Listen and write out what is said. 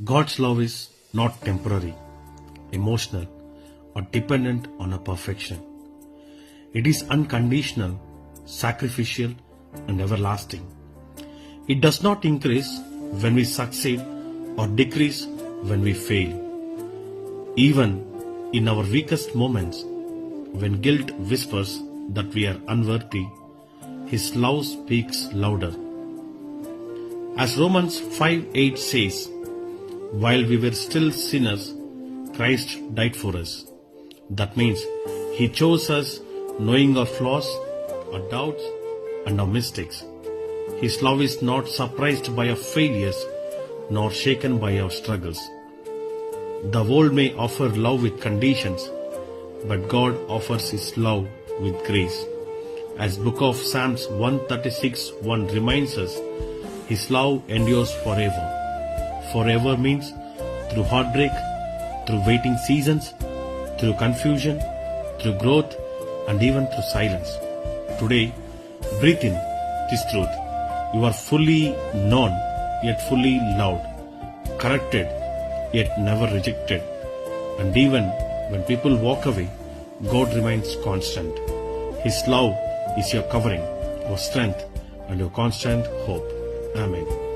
God's love is not temporary, emotional, or dependent on a perfection. It is unconditional, sacrificial, and everlasting. It does not increase when we succeed or decrease when we fail. Even in our weakest moments, when guilt whispers that we are unworthy, His love speaks louder. As Romans 5:8 says, while we were still sinners, Christ died for us. That means He chose us knowing our flaws, our doubts, and our mistakes. His love is not surprised by our failures nor shaken by our struggles. The world may offer love with conditions, but God offers His love with grace. As Book of Psalms 136:1 reminds us, His love endures forever. Forever means through heartbreak, through waiting seasons, through confusion, through growth, and even through silence. Today, breathe in this truth. You are fully known, yet fully loved, corrected, yet never rejected. And even when people walk away, God remains constant. His love is your covering, your strength, and your constant hope. Amen.